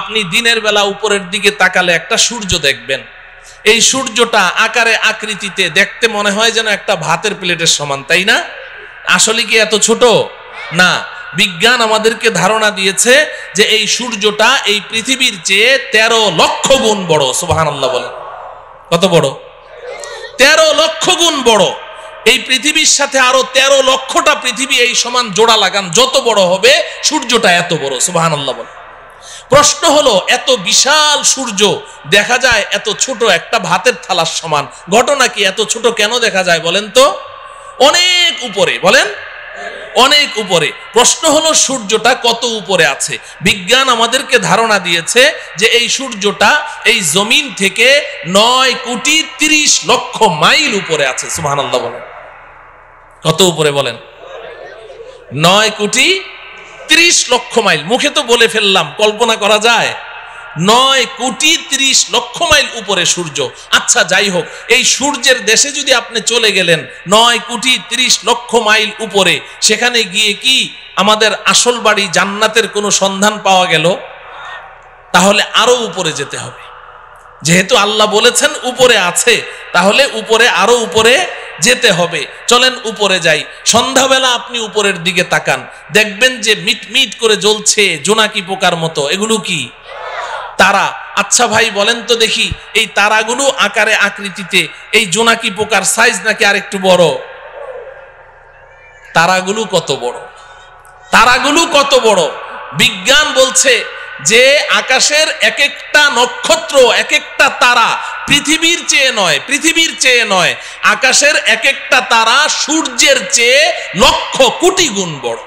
আপনি দিনের বেলা উপরের দিকে তাকালে একটা সূর্য দেখবেন। এই সূর্যটা আকারে আকৃতিতে দেখতে মনে হয় যেন একটা ভাতের প্লেটের সমান, তাই না? আসলে কি এত ছোট না। বিজ্ঞান আমাদেরকে ধারণা দিয়েছে যে এই সূর্যটা এই পৃথিবীর চেয়ে 13 লক্ষ গুণ বড়। সুবহানাল্লাহ বলেন। কত বড়? 13 লক্ষ গুণ বড়। এই পৃথিবীর সাথে আরো 13 লক্ষটা পৃথিবী এই সমান জোড়া লাগান, যত বড় হবে সূর্যটা এত বড়। সুবহানাল্লাহ বলেন। প্রশ্ন হলো, এত বিশাল সূর্য দেখা যায় এত ছোট একটা ভাতের থালার সমান, ঘটনা কি? এত ছোট কেন দেখা যায় বলেন তো? অনেক উপরে, বলেন অনেক উপরে। প্রশ্ন হলো সূর্যটা কত উপরে আছে? বিজ্ঞান আমাদেরকে ধারণা দিয়েছে যে এই সূর্যটা এই জমিন থেকে 9,30,00,000 মাইল উপরে আছে। সুবহানাল্লাহ বলেন। কত উপরে বলেন? 9,30,00,000 মাইল। মুখে তো বলে ফেললাম, কল্পনা করা যায়? 9,30,00,000 মাইল উপরে সূর্য। আচ্ছা যাই হোক, এই সূর্যের দেশে যদি আপনি চলে গেলেন 9,30,00,000 মাইল উপরে, সেখানে গিয়ে কি আমাদের আসল বাড়ি জান্নাতের কোনো সন্ধান পাওয়া গেল? তাহলে আরো উপরে যেতে হবে। যেহেতু আল্লাহ বলেছেন উপরে আছে, তাহলে উপরে আরো উপরে যেতে হবে। চলেন উপরে যাই। সন্ধ্যাবেলা আপনি উপরের দিকে তাকান, দেখবেন যে মিটমিট করে জ্বলছে জোনাকি পোকার মতো। এগুলো কি? তারা। আচ্ছা ভাই বলেন তো দেখি, এই তারাগুলো আকারে আকৃতিতে এই জোনাকি পোকার সাইজ নাকি আরেকটু বড়? তারাগুলো কত বড়? তারাগুলো কত বড়? বিজ্ঞান বলছে যে আকাশের এক একটা নক্ষত্র, এক একটা তারা পৃথিবীর চেয়ে নয়, পৃথিবীর চেয়ে নয়, আকাশের এক একটা তারা সূর্যের চেয়ে লক্ষ কোটি গুণ বড়।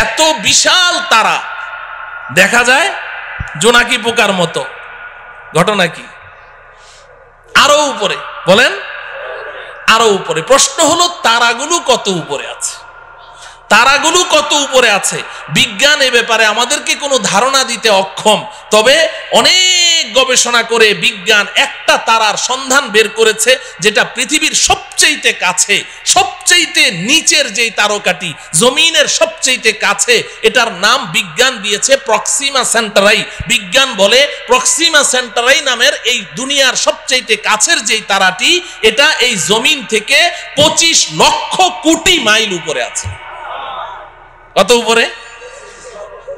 এত বিশাল তারা দেখা যায় জোনাকি পোকার মতো। ঘটনা কি? আরো উপরে, বলেন আরো উপরে। প্রশ্ন হলো তারাগুলো কত উপরে আছে? তারাগুলো কত উপরে আছে? বিজ্ঞান এ ব্যাপারে আমাদেরকে কোনো ধারণা দিতে অক্ষম। তবে অনেক গবেষণা করে বিজ্ঞান একটা তারার সন্ধান বের করেছে, যেটা পৃথিবীর সবচেয়ে কাছে, সবচেয়ে নিচের যেই তারকাটি, জমিনের সবচেয়ে কাছে, এটার নাম বিজ্ঞান দিয়েছে প্রক্সিমা সেন্টারাই। বিজ্ঞান বলে প্রক্সিমা সেন্টারাই নামের এই দুনিয়ার সবচেয়ে কাছের যেই তারাটি, এটা এই জমিন থেকে 25 লক্ষ কোটি মাইল উপরে আছে। কত উপরে?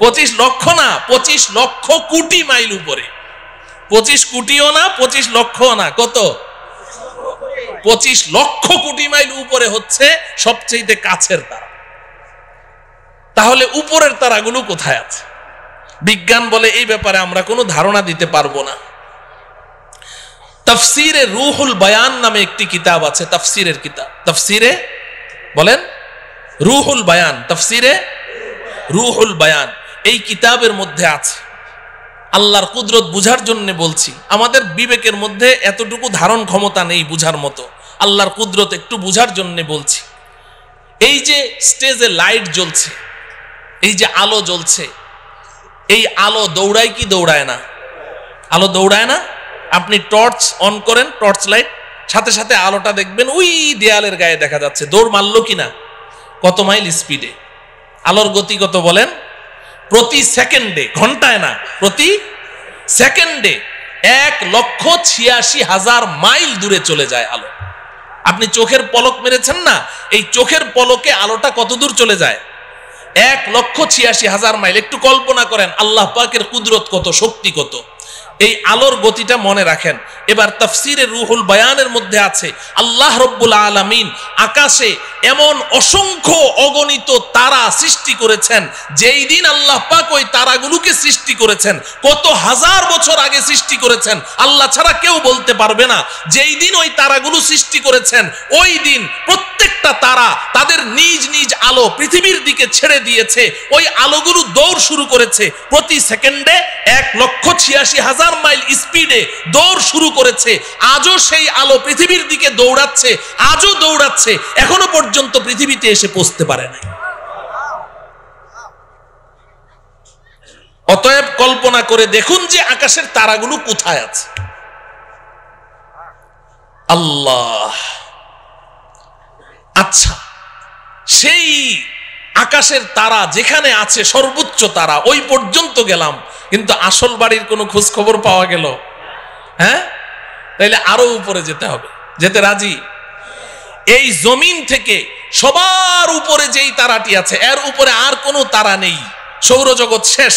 25 লক্ষ না, 25 লক্ষ কোটি মাইল উপরে। 25 কোটিও না, 25 লক্ষও না, কত? 25 লক্ষ কোটি মাইল উপরে হচ্ছে সবচেয়ে কাছের তারা। তাহলে উপরের তারাগুলো কোথায় আছে? বিজ্ঞান বলে এই ব্যাপারে আমরা কোনো ধারণা দিতে পারবো না। তাফসিরে রুহুল বায়ান নামে একটি কিতাব আছে, তাফসিরের কিতাব। তাফসিরে বলেন রুহুল বায়ান, তাফসিরে রুহুল বায়ান। এই কিতাবের মধ্যে আছে, আল্লাহর কুদরত বুঝার জন্য বলছি, আমাদের বিবেকের মধ্যে এতটুকু ধারণ ক্ষমতা নেই বুঝার মতো, আল্লাহর কুদরত একটু বুঝার জন্য বলছি। এই যে স্টেজে লাইট জ্বলছে, এই যে আলো জ্বলছে, এই আলো দৌড়ায় কি দৌড়ায় না? আলো দৌড়ায় না? আপনি টর্চ অন করেন, টর্চ লাইট, সাথে সাথে আলোটা দেখবেন ওই দেয়ালের গায়ে দেখা যাচ্ছে। দৌড় মারলো কিনা? কত মাইল স্পিডে? আলোর গতি কত বলেন? প্রতি সেকেন্ডে, ঘন্টায় না, প্রতি সেকেন্ডে 1,86,000 মাইল দূরে চলে যায় আলো। আপনি চোখের পলক মেরেছেন না, এই চোখের পলকে আলোটা কত দূর চলে যায়? 1,86,000 মাইল। একটু কল্পনা করেন আল্লাহ পাকের কুদরত কত, শক্তি কত। এই আলোর গতিটা মনে রাখেন। এবার তাফসিরে রুহুল বায়ানের মধ্যে আছে আল্লাহ রব্বুল আলামিন আকাশে এমন অসংখ্য অগণিত তারা সৃষ্টি করেছেন। যেই দিন আল্লাহ পাক ওই তারাগুলোকে সৃষ্টি করেছেন, কত হাজার বছর আগে সৃষ্টি করেছেন আল্লাহ ছাড়া কেউ বলতে পারবে না। যেই দিন ওই তারাগুলো সৃষ্টি করেছেন, ওই দিন প্রত্যেকটা তারা তাদের নিজ নিজ আলো পৃথিবীর দিকে ছেড়ে দিয়েছে। ওই আলোগুলো দৌড় শুরু করেছে প্রতি সেকেন্ডে 1,86,000 মাইল স্পিডে দৌড় শুরু করেছে। আজও সেই আলো পৃথিবীর দিকে দৌড়াচ্ছে, আজও দৌড়াচ্ছে, এখনো পর্যন্ত পৃথিবীতে এসে পৌঁছতে পারে নাই। অতএব কল্পনা করে দেখুন যে আকাশের তারাগুলো কোথায় আছে। আল্লাহ। আচ্ছা, সেই আকাশের তারা যেখানে আছে সর্বোচ্চ তারা ওই পর্যন্ত গেলাম, কিন্তু আসল বাড়ির কোনো খোঁজ খবর পাওয়া গেল? হ্যাঁ, তাইলে আরো উপরে যেতে হবে। যেতে রাজি? এই জমিন থেকে সবার উপরে যেই তারাটি আছে এর উপরে আর কোনো তারা নেই, সৌরজগৎ শেষ,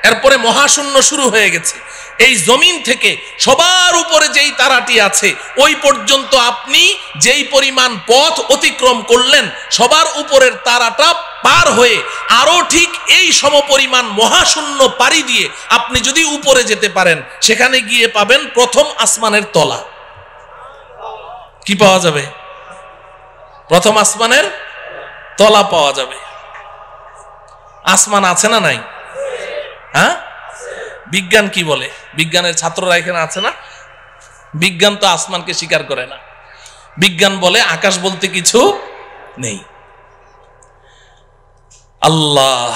এরপরে মহাশূন্য শুরু হয়ে গেছে। এই জমিন থেকে সবার উপরে যেই তারাটি আছে ওই পর্যন্ত আপনি যেই পরিমাণ পথ অতিক্রম করলেন, সবার উপরের তারাটা পার হয়ে আরো ঠিক এই সমপরিমাণ মহাশূন্য পাড়ি দিয়ে আপনি যদি উপরে যেতে পারেন, সেখানে গিয়ে পাবেন প্রথম আসমানের তলা। কি পাওয়া যাবে? প্রথম আসমানের তলা পাওয়া যাবে। আসমান আছে না নাই? হ্যাঁ, বিজ্ঞান কি বলে? বিজ্ঞানের ছাত্ররা এখানে আছে না? বিজ্ঞান তো আসমানকে স্বীকার করে না। বিজ্ঞান বলে আকাশ বলতে কিছু নেই। আল্লাহ,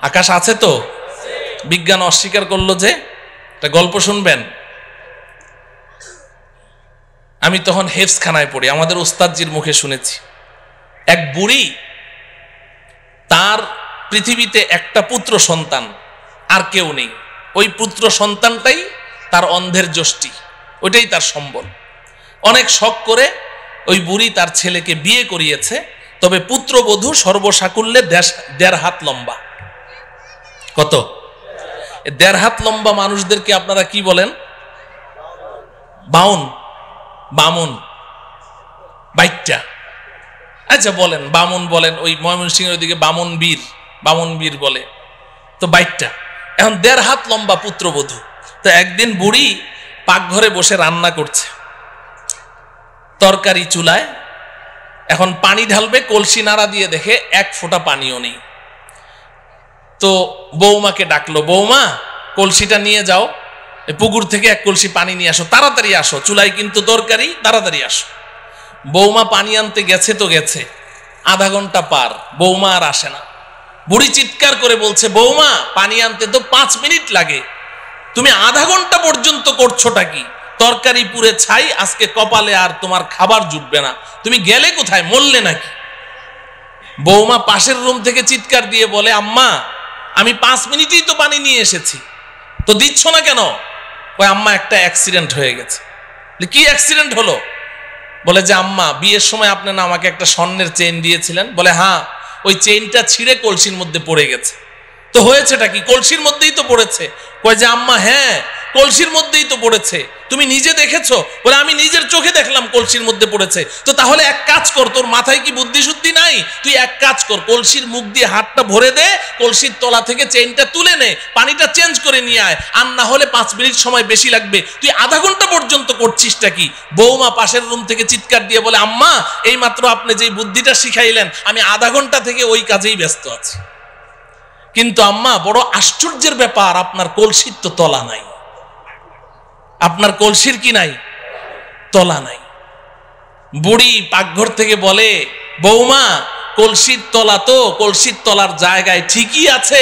আকাশ আছে তো, বিজ্ঞান অস্বীকার করলো যে। একটা গল্প শুনবেন। আমি তখন হেফজখানায় পড়ি, আমাদের উস্তাদজির মুখে শুনেছি। এক বুড়ি, তার পৃথিবীতে একটা পুত্র সন্তান, আর কেউ নেই। ওই পুত্র সন্তানটাই তার অন্ধের যষ্টি, ওইটাই তার সম্বল। অনেক শখ করে ওই বুড়ি তার ছেলেকে বিয়ে করিয়েছে, তবে পুত্রবধূ সর্বসাকুল্যে 1.5 হাত লম্বা। কত? 1.5 হাত লম্বা মানুষদেরকে আপনারা কি বলেন? বামুন, বাইটটা। আচ্ছা বলেন, বামুন বলেন। ওই ময়মনসিংহের ওইদিকে বামুন বীর বলে, তো বাইটটা। এখন 1.5 হাত লম্বা পুত্রবধূ। তো একদিন বুড়ি পাকঘরে বসে রান্না করছে, তরকারি চুলায়। এখন পানি ঢালবে, কলসি নাড়া দিয়ে দেখে 1 ফোঁটা পানিও নেই। তো বৌমাকে ডাকলো, বৌমা কলসিটা নিয়ে যাও, পুকুর থেকে 1 কলসি পানি নিয়ে আসো, তাড়াতাড়ি আসো, চুলায় কিন্তু তরকারি, তাড়াতাড়ি আসো। বৌমা পানি আনতে গেছে তো গেছে, আধা ঘন্টা পার, বৌমা আর আসে না। বুড়ি চিৎকার করে বলছে, বৌমা পানি আনতে তো 5 মিনিট লাগে, তুমি আধা ঘন্টা পর্যন্ত করছোটা কি? তরকারি পুড়ে ছাই, আজকে কপালে আর তোমার খাবার জুটবে না, তুমি গেলে কোথায়, মরলে নাকি? বৌমা পাশের রুম থেকে চিৎকার দিয়ে বলে, আম্মা আমি 5 মিনিটেই তো পানি নিয়ে এসেছি, তো দিচ্ছ না কেন? ওই আম্মা একটা অ্যাক্সিডেন্ট হয়ে গেছে। কি অ্যাক্সিডেন্ট হলো? বলে যে আম্মা বিয়ের সময় আপনি না আমাকে একটা স্বর্ণের চেইন দিয়েছিলেন। বলে হ্যাঁ, ওই চেইনটা ছিঁড়ে কলসির মধ্যে পড়ে গেছে। তো হয়েছেটা কি? কলসির মধ্যেই তো পড়েছে। কয় যে আম্মা হ্যাঁ, কলসির মধ্যেই তো পড়েছে, তুমি নিজে দেখেছো? বলে আমি নিজের চোখে দেখলাম কলসির মধ্যে পড়েছে। তো তাহলে এক কাজ কর, তোর মাথায় কি বুদ্ধি শুদ্ধি নাই? তুই এক কাজ কর, কলসির মুখ দিয়ে হাতটা ভরে দে, কলসির তলা থেকে চেইনটা তুলে নে, পানিটা চেঞ্জ করে নিয়ে আয়, আর না হলে 5 মিনিট সময় বেশি লাগবে, তুই আধা ঘন্টা পর্যন্ত করছিসটা কি? বৌমা পাশের রুম থেকে চিৎকার দিয়ে বলে, আম্মা এই মাত্র আপনি যেই বুদ্ধিটা শিখাইলেন, আমি আধা ঘন্টা থেকে ওই কাজেই ব্যস্ত আছি। কিন্তু আম্মা বড় আশ্চর্যের ব্যাপার, আপনার কলসির তো তলা নাই। আপনার কলসির কি নাই? তলা নাই। বুড়ি পাকঘর থেকে বলে, বৌমা কলসির তলা তো কলসির তলার জায়গায় ঠিকই আছে,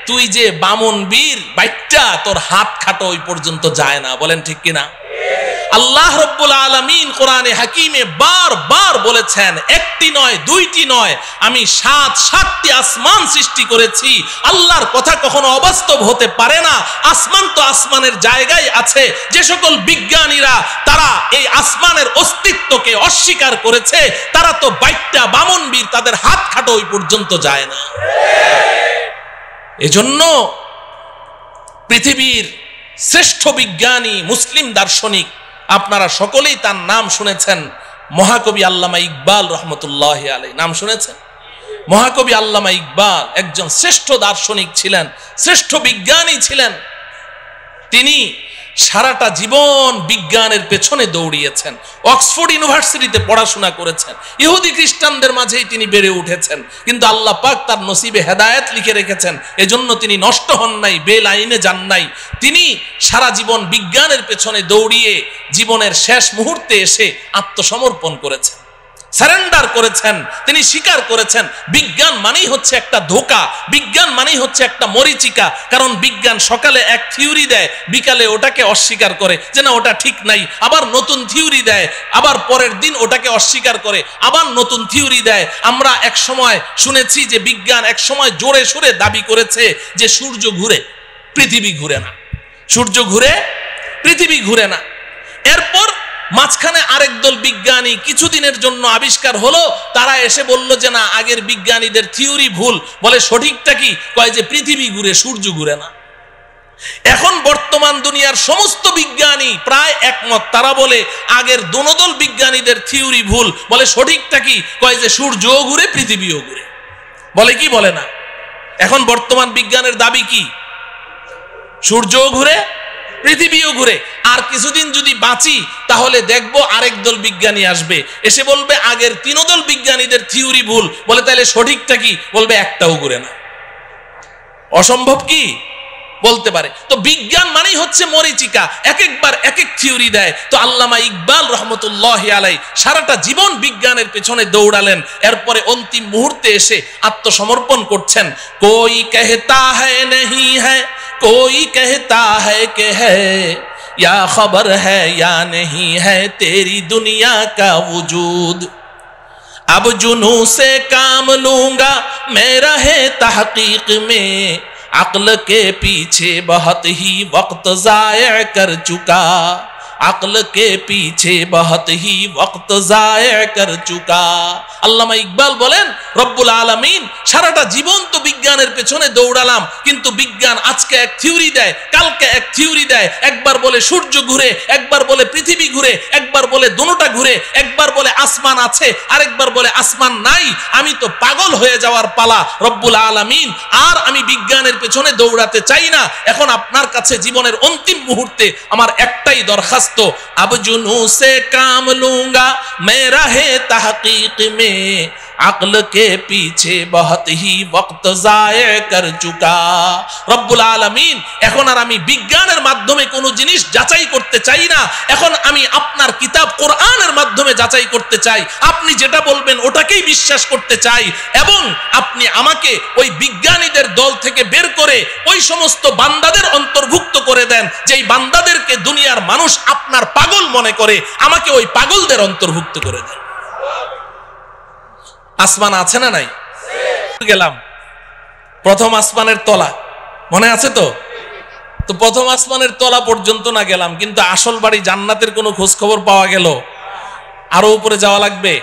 তুই যে বামন বীর বাইটটা, তোর হাত খাটো ওই পর্যন্ত যায় না। বলেন ঠিক কিনা? আল্লাহ রব্বুল আলামিন কোরআনে হাকিমে বারবার বলেছেন, একটি নয়, দুইটি নয়, আমি 7টি আসমান সৃষ্টি করেছি। আল্লাহর কথা কখনো অবাস্তব হতে পারে না। আসমান তো আসমানের জায়গায় আছে। যে সকল বিজ্ঞানীরা তারা এই আসমানের অস্তিত্বকে অস্বীকার করেছে, তারা তো বাইটটা বামন বীর, তাদের হাত খাটো ওই পর্যন্ত যায় না। এজন্য পৃথিবীর শ্রেষ্ঠ বিজ্ঞানী মুসলিম দার্শনিক, আপনারা সকলেই তার নাম শুনেছেন, মহাকবি আল্লামা ইকবাল রহমতুল্লাহ আলাইহি। নাম শুনেছেন? মহাকবি আল্লামা ইকবাল একজন শ্রেষ্ঠ দার্শনিক ছিলেন, শ্রেষ্ঠ বিজ্ঞানী ছিলেন। তিনি সারাটা জীবন বিজ্ঞানের পেছনে দৌড়িয়েছেন, অক্সফোর্ড ইউনিভার্সিটিতে পড়াশোনা করেছেন, ইহুদি খ্রিস্টানদের মাঝেই তিনি বেড়ে উঠেছেন, কিন্তু আল্লাহ পাক তার নসিবে হেদায়েত লিখে রেখেছেন, এজন্য তিনি নষ্ট হন নাই, বেলাইনে যান নাই। তিনি সারা জীবন বিজ্ঞানের পেছনে দৌড়িয়ে জীবনের শেষ মুহূর্তে এসে আত্মসমর্পণ করেছেন। সারেন্ডার করেছেন, তিনি স্বীকার করেছেন বিজ্ঞান মানেই হচ্ছে একটা ধোঁকা, বিজ্ঞান মানেই হচ্ছে একটা মরিচিকা। কারণ বিজ্ঞান সকালে এক থিওরি দেয়, বিকালে ওটাকে অস্বীকার করে যে না ওটা ঠিক নাই, আবার নতুন থিওরি দেয়, আবার পরের দিন ওটাকে অস্বীকার করে, আবার নতুন থিওরি দেয়। আমরা এক সময় শুনেছি যে বিজ্ঞান এক সময় জোরে সোরে দাবি করেছে যে সূর্য ঘুরে, পৃথিবী ঘুরে না, সূর্য ঘুরে, পৃথিবী ঘুরে না। এরপর মাঝখানে আরেক দল বিজ্ঞানী কিছুদিনের জন্য আবিষ্কার হলো, তারা এসে বলল যে না আগের বিজ্ঞানীদের থিওরি ভুল। বলে সঠিকটা কি? কয় যে পৃথিবী ঘুরে, সূর্য ঘুরে না। এখন বর্তমান দুনিয়ার সমস্ত বিজ্ঞানী প্রায় একমত, তারা বলে আগের দোনোদল বিজ্ঞানীদের থিওরি ভুল। বলে সঠিকটা কি? কয় যে সূর্যও ঘুরে, পৃথিবীও ঘুরে। বলে কি বলে না? এখন বর্তমান বিজ্ঞানের দাবি কি? সূর্যও ঘুরে, পৃথিবীও ঘুরে। আর কিছুদিন যদি বাঁচি তাহলে দেখবো আরেক দল বিজ্ঞানী আসবে, এসে বলবে আগের তিনোদল বিজ্ঞানীদের থিওরি ভুল। বলে তাহলে সঠিকটা কি? বলবে একটাও ঘুরে না। অসম্ভব কি? বলতে পারে। তো বিজ্ঞান মানেই হচ্ছে মরিচিকা, এক একবার এক এক থিওরি দেয়। তো আল্লামা ইকবাল রহমতুল্লাহি আলাইহি সারাটা জীবন বিজ্ঞানের পেছনে দৌড়ালেন, এরপরে অন্তিম মুহূর্তে এসে আত্মসমর্পণ করছেন। কোই कहता है नहीं है, कोई कहता है कि है, या खबर है या नहीं है तेरी दुनिया का वजूद। अब जुनू से काम लूंगा मैं रहे तहकीक में, अक्ल के पीछे बहुत ही वक्त जाया कर चुका, अक्ल के पीछे बहुत ही वक्त जाया कर चुका। আল্লামা ইকবাল বলেন রব্বুল আলামিন সারাটা জীবন তো বিজ্ঞানের পেছনে দৌড়ালাম, কিন্তু বিজ্ঞান আজকে এক থিওরি দেয়, কালকে এক থিওরি দেয়। একবার বলে সূর্য ঘুরে, একবার বলে পৃথিবী ঘুরে, একবার বলে দুটোটা ঘুরে, একবার বলে আসমান আছে, আরেকবার বলে আসমান নাই। আমি তো পাগল হয়ে যাওয়ার পালা রব্বুল আলামিন। আর আমি বিজ্ঞানের পেছনে দৌড়াতে চাই না। এখন আপনার কাছে জীবনের অন্তিম মুহূর্তে আমার একটাই দরখাস্ত, अब जुनू से काम लूंगा मैं रहे तहकीक में, अक्ल के पीछे बहुत ही वक्त जाया कर चुका। রব্বুল আলামিন এখন আর আমি বিজ্ঞানের মাধ্যমে কোনো জিনিস যাচাই করতে চাই না, এখন আমি আপনার কিতাব কোরআনের মাধ্যমে যাচাই করতে চাই। আপনি যেটা বলবেন ওটাকেই বিশ্বাস করতে চাই, এবং আপনি আমাকে ওই বিজ্ঞানীদের দল থেকে বের করে ওই সমস্ত বান্দাদের অন্তর্ভুক্ত করে দেন যেই বান্দাদেরকে দুনিয়ার মানুষ আপনার পাগল মনে করে, আমাকে ওই পাগলদের অন্তর্ভুক্ত করে দেন। আসমান আছে না নাই? গেলাম প্রথম আসমানের তলা, মনে আছে তো? তো প্রথম আসমানের তলা পর্যন্ত না গেলাম, কিন্তু আসল বাড়ি জান্নাতের কোনো খোঁজ খবর পাওয়া গেল? আরো উপরে যাওয়া লাগবে।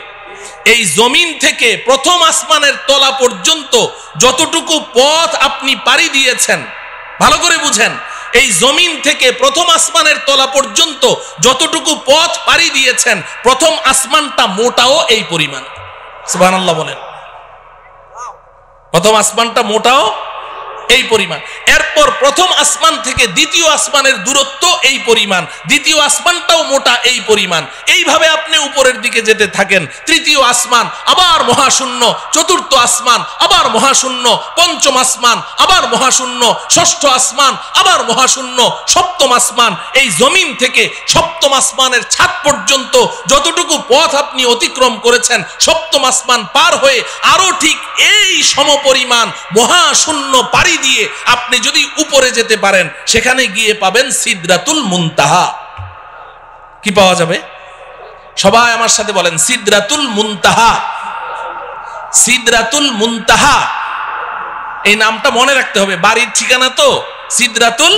এই জমিন থেকে প্রথম আসমানের তলা পর্যন্ত যতটুকু পথ আপনি পাড়ি দিয়েছেন, ভালো করে বুঝেন, এই জমিন থেকে প্রথম আসমানের তলা পর্যন্ত যতটুকু পথ পাড়ি দিয়েছেন, প্রথম আসমানটা মোটাও এই পরিমাণ। সুবহানাল্লাহ বলেন। প্রথম আসমানটা মোটাও এই পরিমাণ। এরপর প্রথম আসমান থেকে দ্বিতীয় আসমানের দূরত্ব এই পরিমাণ, দ্বিতীয় আসমানটাও মোটা এই পরিমাণ। এইভাবে আপনি উপরের দিকে যেতে থাকেন, তৃতীয় আসমান আবার মহাশূন্য, চতুর্থ আসমান আবার মহাশূন্য, পঞ্চম আসমান আবার মহাশূন্য, ষষ্ঠ আসমান আবার মহাশূন্য, সপ্তম আসমান। এই জমিন থেকে সপ্তম আসমানের ছাদ পর্যন্ত যতটুকু পথ আপনি অতিক্রম করেছেন, সপ্তম আসমান পার হয়ে আরো ঠিক এই সমপরিমাণ মহাশূন্য পাড়ি দিয়ে আপনি যদি উপরে যেতে পারেন, সেখানে গিয়ে পাবেন সিদরাতুল মুনতাহা। কি পাওয়া যাবে? সবাই আমার সাথে বলেন সিদরাতুল মুনতাহা। সিদরাতুল মুনতাহা এই নামটা মনে রাখতে হবে, বাড়ির ঠিকানা তো সিদরাতুল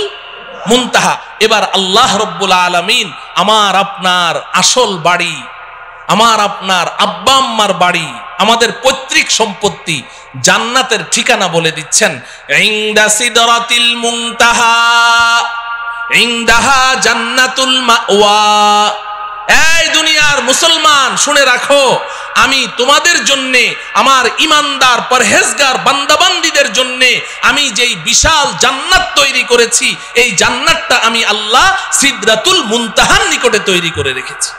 মুনতাহা। এবার আল্লাহ রব্বুল আলামিন আমার আপনার আসল বাড়ি, আমার আপনার আব্বা আম্মার বাড়ি, আমাদের পৈতৃক সম্পত্তি, জান্নাতের ঠিকানা বলে দিচ্ছেন। ইনদা সিদরাতিল মুনতাহা ইনদাহা জান্নাতুল মাওয়া। এই দুনিয়ার মুসলমান শুনে রাখো, আমি তোমাদের জন্য, আমার ইমানদার পরহেজগার বান্দাবান্দীদের জন্য আমি যেই বিশাল জান্নাত তৈরি করেছি, এই জান্নাতটা আমি আল্লাহ সিদরাতুল মুনতাহার নিকটে তৈরি করে রেখেছি।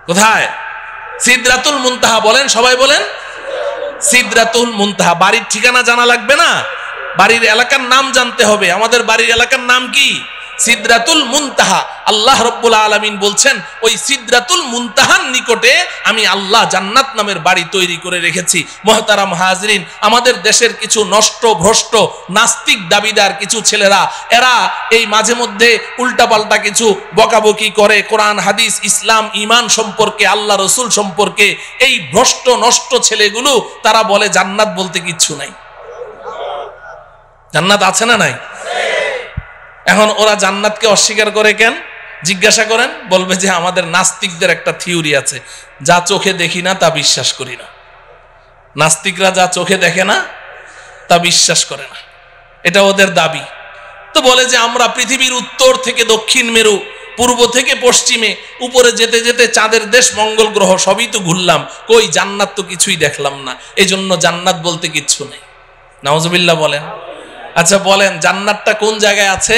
কোথায়? সিদরাতুল মুনতাহা। বলেন, সবাই বলেন সিদরাতুল মুনতাহা। বাড়ির ঠিকানা জানা লাগবে না, বাড়ির এলাকার নাম জানতে হবে। আমাদের বাড়ির এলাকার নাম কি? সিদরাতুল মুনতাহা। আল্লাহ রাব্বুল আলামিন বলছেন ওই সিদরাতুল মুনতাহার নিকটে আমি আল্লাহ জান্নাত নামের বাড়ি তৈরি করে রেখেছি। মুহতারাম হাজরিন, আমাদের দেশের কিছু নষ্ট ভ্রষ্ট নাস্তিক দাবিদার কিছু ছেলেরা, এরা এই মাঝে মধ্যে উল্টাপাল্টা কিছু বকাবকি করে কোরআন হাদিস ইসলাম ঈমান সম্পর্কে, আল্লাহ রসুল সম্পর্কে। এই ভ্রষ্ট নষ্ট ছেলেগুলো তারা বলে জান্নাত বলতে কিচ্ছু নাই। জান্নাত আছে না নাই? এখন ওরা জান্নাতকে অস্বীকার করে কেন জিজ্ঞাসা করেন, বলবে যে আমাদের নাস্তিকদের একটা থিওরি আছে, যা চোখে দেখি না তা বিশ্বাস করি না। নাস্তিকরা যা চোখে দেখে না তা বিশ্বাস করে না, এটা ওদের দাবি। তো বলে যে আমরা পৃথিবীর উত্তর থেকে দক্ষিণ মেরু, পূর্ব থেকে পশ্চিমে, উপরে যেতে যেতে চাঁদের দেশ মঙ্গল গ্রহ সবই তো ঘুরলাম, কই জান্নাত তো কিছুই দেখলাম না, এই জন্য জান্নাত বলতে কিচ্ছু নেই। নাউজুবিল্লাহ বলেন। আচ্ছা বলেন জান্নাতটা কোন জায়গায় আছে?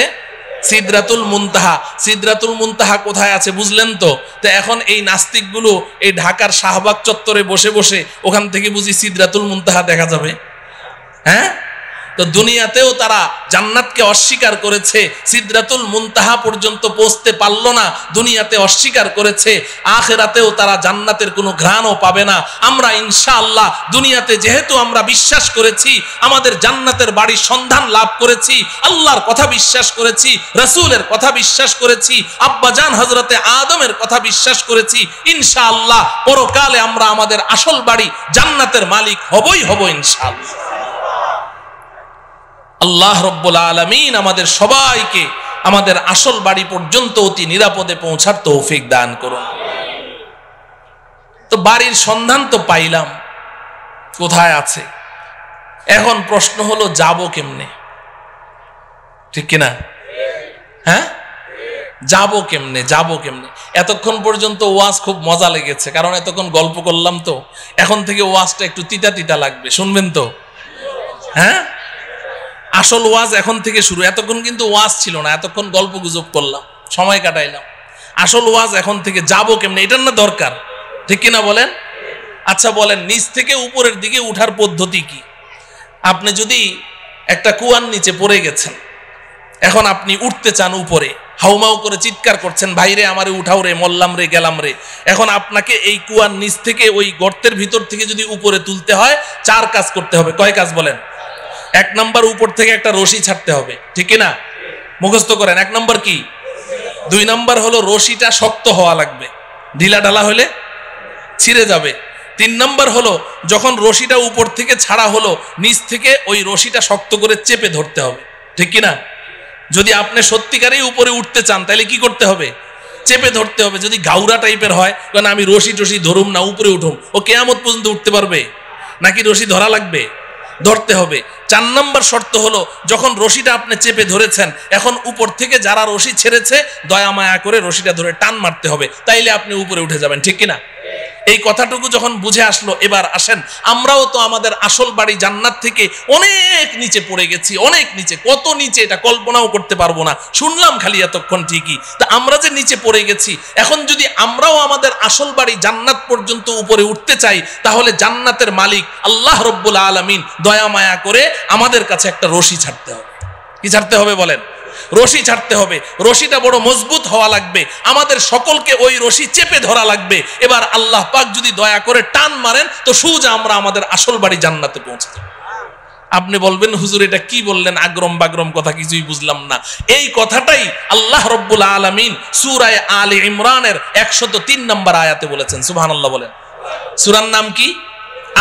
সিদরাতুল মুনতাহা। সিদরাতুল মুনতাহা কোথায় আছে বুঝলেন তো? তো এখন এই নাস্তিকগুলো এই ঢাকার শাহবাগ চত্বরে বসে বসে ওখান থেকে বুঝি সিদরাতুল মুনতাহা দেখা যাবে? হ্যাঁ, তো দুনিয়াতেও তারা জান্নাতকে অস্বীকার করেছে, সিদরাতুল মুনতাহা পর্যন্ত পৌঁছতে পারলো না, দুনিয়াতে অস্বীকার করেছে। আখিরাতেও তারা জান্নাতের কোনো ঘ্রাণও পাবে না। আমরা ইনশাআল্লাহ দুনিয়াতে যেহেতু আমরা বিশ্বাস করেছি, আমাদের জান্নাতের বাড়ির সন্ধান লাভ করেছি, আল্লাহর কথা বিশ্বাস করেছি, রাসূলের কথা বিশ্বাস করেছি, আব্বাজান হযরতে আদমের কথা বিশ্বাস করেছি, ইনশাআল্লাহ পরকালে আমরা আমাদের আসল বাড়ি জান্নাতের মালিক হবই হব ইনশাআল্লাহ। আল্লাহ রাব্বুল আলামিন আমাদের সবাইকে আমাদের আসল বাড়ি পর্যন্ত অতি নিরাপদে পৌঁছার তৌফিক দান করুন। তো বাড়ির সন্ধান তো পাইলাম, কোথায় আছে? এখন প্রশ্ন হলো যাব কেমনে? ঠিক কিনা? হ্যাঁ, যাব কেমনে? যাব কেমনে? এতক্ষণ পর্যন্ত ওয়াজ খুব মজা লেগেছে, কারণ এতক্ষণ গল্প করলাম। তো এখন থেকে ওয়াজটা একটু তিতা তিতা লাগবে, শুনবেন তো? হ্যাঁ, আসল ওয়াজ এখন থেকে শুরু। এতক্ষণ কিন্তু ওয়াজ ছিল না, এতক্ষণ গল্প গুজব করলাম, সময় কাটাইলাম। আসল ওয়াজ এখন থেকে। যাব কেমনে, এটার না দরকার, ঠিক কিনা বলেন? আচ্ছা বলেন, নিচ থেকে উপরের দিকে উঠার পদ্ধতি কি? আপনি যদি একটা কুয়ার নিচে পড়ে গেছেন, এখন আপনি উঠতে চান উপরে, হাউমাউ করে চিৎকার করছেন, ভাইরে আমারে উঠাও রে, মল্লাম রে, গেলাম রে। এখন আপনাকে এই কুয়ার নিচ থেকে ওই গর্তের ভিতর থেকে যদি উপরে তুলতে হয়, 4 কাজ করতে হবে। কয় কাজ বলেন? 1 নম্বর, উপর থেকে একটা রশি ছাড়তে হবে, ঠিক না? মুখস্থ করেন। 1 নম্বর কি? 2 নম্বর হলো রশিটা শক্ত হওয়া লাগবে, ঢিলা ঢালা হলে ছিঁড়ে যাবে। 3 নম্বর হলো যখন রশিটা উপর থেকে ছাড়া হলো, নিচ থেকে ওই রশিটা শক্ত করে চেপে ধরতে হবে, ঠিক কিনা? যদি আপনি সত্যিকারেই উপরে উঠতে চান তাহলে কি করতে হবে? চেপে ধরতে হবে। যদি গাউরা টাইপের হয়, কারণ আমি রশি টসি ধরুম না, উপরে উঠুম, ও কিয়ামত পর্যন্ত উঠতে পারবে নাকি? রশি ধরা লাগবে, ধরতে হবে। 4 নম্বর শর্ত হলো যখন রশিটা আপনি চেপে ধরেছেন, এখন উপর থেকে যারা রশি ছেড়েছে দয়া মায়া করে রশিটা ধরে টান মারতে হবে, তাইলে আপনি উপরে উঠে যাবেন, ঠিক কিনা? এই কথাটুকু যখন বুঝে আসলো, এবার আসেন, আমরাও তো আমাদের আসল বাড়ি জান্নাত থেকে অনেক নিচে পড়ে গেছি, অনেক নিচে। কত নিচে এটা কল্পনাও করতে পারবো না, শুনলাম খালি এতক্ষণ ঠিকই। তা আমরা যে নিচে পড়ে গেছি, এখন যদি আমরাও আমাদের আসল বাড়ি জান্নাত পর্যন্ত উপরে উঠতে চাই, তাহলে জান্নাতের মালিক আল্লাহ রাব্বুল আলামিন দয়া মায়া করে আমাদের কাছে একটা রশি ছাড়তে হবে। কি ছাড়তে হবে বলেন? রশি ছাড়তে হবে। রশিটা বড় মজবুত হওয়া লাগবে, আমাদের সকলকে ওই রশি চেপে ধরা লাগবে। এবার আল্লাহ পাক যদি দয়া করে টান মারেন, তো সোজা আমরা আমাদের আসল বাড়ি জান্নাতে পৌঁছে যাব। আপনি বলবেন হুজুর এটা কি বললেন, আগ্রম বাগ্রম কথা, কিছুই বুঝলাম না। এই কথাটাই আল্লাহ রাব্বুল আলামিন সূরা আলে ইমরানের 103 নম্বর আয়াতে বলেছেন। সুবহানাল্লাহ বলেন। সূরার নাম কি?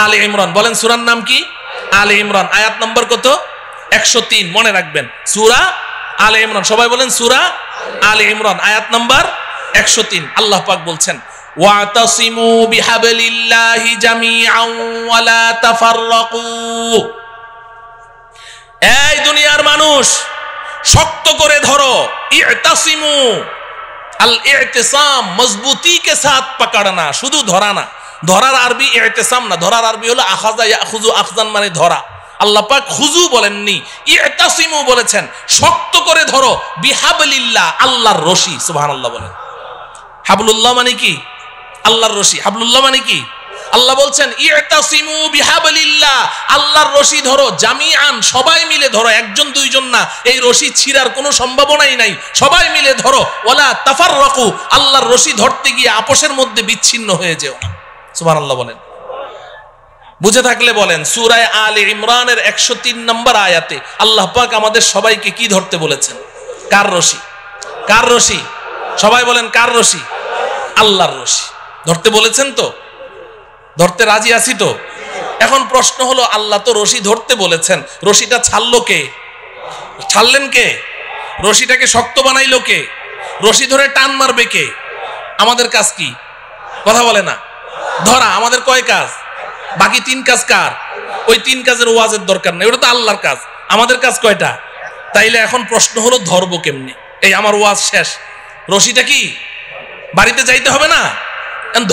আলে ইমরান। বলেন সূরার নাম কি? আলে ইমরান। আয়াত নম্বর কত? 103। মনে রাখবেন, সূরা আলে ইমরান। সবাই বলেন সূরা আলে ইমরান, আয়াত নাম্বার 103। আল্লাহ পাক বলছেন, ওয়াতাসিমু বিহাবলিল্লাহি জামিআন ওয়া লা তাফাররাকু। এই দুনিয়ার মানুষ, শক্ত করে ধরো। ইতাসিমু, আল ইতিসাম মজবুতি কে সাথ পকড়না, শুধু ধরা না। ধরার আরবি ইতিসাম না, ধরার আরবি হলো আখাযা ইয়াখুযু, আখযান মানে ধরা। আল্লাহ পাক খুজু বলেননি, ইতাসিমু বলেছেন, শক্ত করে ধরো। বিহাবলিল্লাহ, আল্লাহর রশি। সুবহানাল্লাহ বলেন। হাবলুল্লাহ মানে কি? আল্লাহর রশি। হাবলুল্লাহ মানে কি? আল্লাহ বলছেন ইতাসিমু বিহাবলিল্লাহ, আল্লাহর রশি ধরো, জামিআন, সবাই মিলে ধরো, একজন দুইজন না, এই রশি ছিঁড়ার কোনো সম্ভাবনাই নাই, সবাই মিলে ধরো। ওয়ালা তাফাররাকু, আল্লাহর রশি ধরতে গিয়ে আপোষের মধ্যে বিচ্ছিন্ন হয়ে যেও না। সুবহানাল্লাহ বলেন। বুঝে থাকলে বলেন। সূরা আলে ইমরানের 103 নম্বর আয়াতে আল্লাহ পাক আমাদের সবাইকে কি ধরতে বলেছেন? কার রশি? কার রশি? সবাই বলেন কার রশি? আল্লাহর রশি ধরতে বলেছেন। তো ধরতে রাজি আছি তো? এখন প্রশ্ন হলো, আল্লাহ তো রশি ধরতে বলেছেন, রশিটা ছাড়লো কে? ছাড়লেন কে? রশিটাকে শক্ত বানাইলো কে? রশি ধরে টান মারবে কে? আমাদের কাজ কি? কথা বলে না। ধরা আমাদের কয় কাজ? বাকি 3 কাজ কার? ওই 3 কাজের ওয়াজের দরকার নেই, ওটা তো আল্লাহর কাজ। আমাদের কাজ কয়টা? তাইলে এখন প্রশ্ন হলো ধরবো কেমনে? এই আমার ওয়াজ শেষ, রশিটা কি বাড়িতে যাইতে হবে না?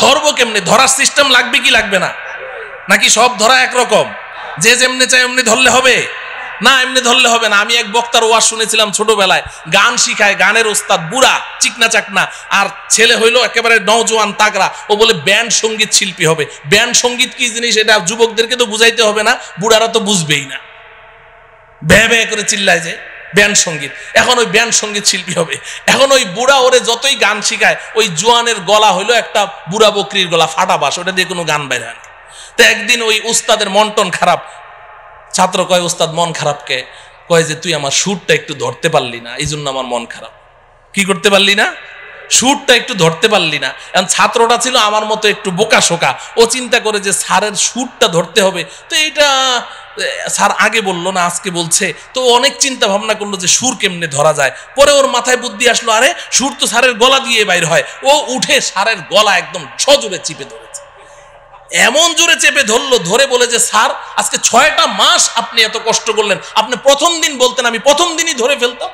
ধরবো কেমনে? ধরার সিস্টেম লাগবে কি লাগবে না? নাকি সব ধরা একরকম, যে যেমনি চাই এমনি ধরলে হবে? না, এমনি ধরলে হবে না। আমি এক বক্তার ওয়াজ শুনেছিলাম ছোটবেলায়, গান শিখায়, গানের ওস্তাদ, বুড়া চিকনা চাকনা, আর ছেলে হইলো একেবারে নওজোয়ান তাগড়া। ও বলে ব্যান্ড সঙ্গীত শিল্পী হবে। ব্যান্ড সঙ্গীত কি জিনিস এটা যুবকদেরকে তো বুঝাইতে হবে না, বুড়ারা তো বুঝবেই না, ভ্যা ভ্যা করে চিল্লায় যে ব্যান্ড সঙ্গীত। এখন ওই ব্যান্ড সঙ্গীত শিল্পী হবে। এখন ওই বুড়া ওরে যতই গান শিখায়, ওই জোয়ানের গলা হইলো একটা বুড়া বকরির গলা, ফাটা বাস, ওটা দিয়ে কোনো গান বের হয় না। তো একদিন ওই উস্তাদের মন টন খারাপ, ছাত্র কয়, উস্তাদ মন খারাপ কে? কয় যে তুই আমার সুরটা একটু ধরতে পারলি না, এই জন্য আমার মন খারাপ। কি করতে পারলি না? সুরটা একটু ধরতে পারলি না। এখন ছাত্রটা ছিল আমার মতো একটু বোকা শোকা, ও চিন্তা করে যে স্যারের সুরটা ধরতে হবে, তো এইটা স্যার আগে বললো না আজকে বলছে, তো অনেক চিন্তা ভাবনা করলো যে সুর কেমনে ধরা যায়। পরে ওর মাথায় বুদ্ধি আসলো, আরে সুর তো স্যারের গলা দিয়ে বাইর হয়। ও উঠে স্যারের গলা একদম সজোরে চিপে ধরেছে, এমন জোরে চেপে ধরলো, ধরে বলে যে স্যার আজকে 6টা মাস আপনি এত কষ্ট করলেন, আপনি প্রথম দিন বলতেন আমি প্রথম দিনই ধরে ফেলতাম।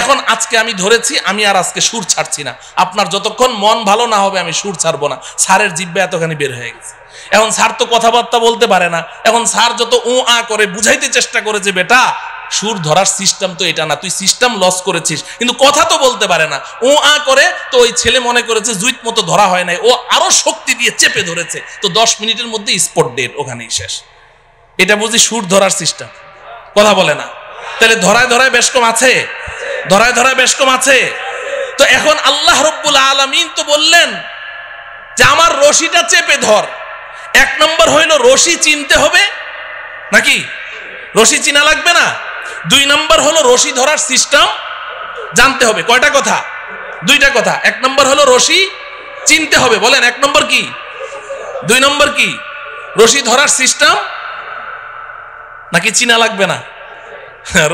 এখন আজকে আমি ধরেছি, আমি আর আজকে সুর ছাড়ছি না, আপনার যতক্ষণ মন ভালো না হবে আমি সুর ছাড়বো না। স্যারের জিহ্বা এতখানি বের হয়ে গেছে। এখন স্যার তো কথাবার্তা বলতে পারে না। এখন স্যার যত উ আ করে বুঝাইতে চেষ্টা করে যে বেটা সুর ধরার সিস্টেম তো এটা না, তুই সিস্টেম লস করেছিস, কিন্তু কথা তো বলতে পারে না, ও আ করে। তো ওই ছেলে মনে করেছে জুইত মতো ধরা হয় নাই, ও আরো শক্তি দিয়ে চেপে ধরেছে, তো 10 মিনিটের মধ্যে স্পট ডেড, ওখানেই শেষ। এটা বুঝি সুর ধরার সিস্টেম? কথা বলে না। তাহলে ধরায় ধরায় বেশ কম আছে, ধরায় ধরায় বেশ কম আছে। তো এখন আল্লাহ রব্বুল আলামিন তো বললেন যে আমার রশিটা চেপে ধর। 1 নম্বর হইল রশি চিনতে হবে, নাকি রশি চিনা লাগবে না? 2 নম্বর হলো রশি ধরার সিস্টেম জানতে হবে। কয়টা কথা? 2টা কথা। 1 নম্বর হলো রশি চিনতে হবে। বলেন 1 নম্বর কি? 2 নম্বর কি? রশি ধরার সিস্টেম নাকি চিনা লাগবে না?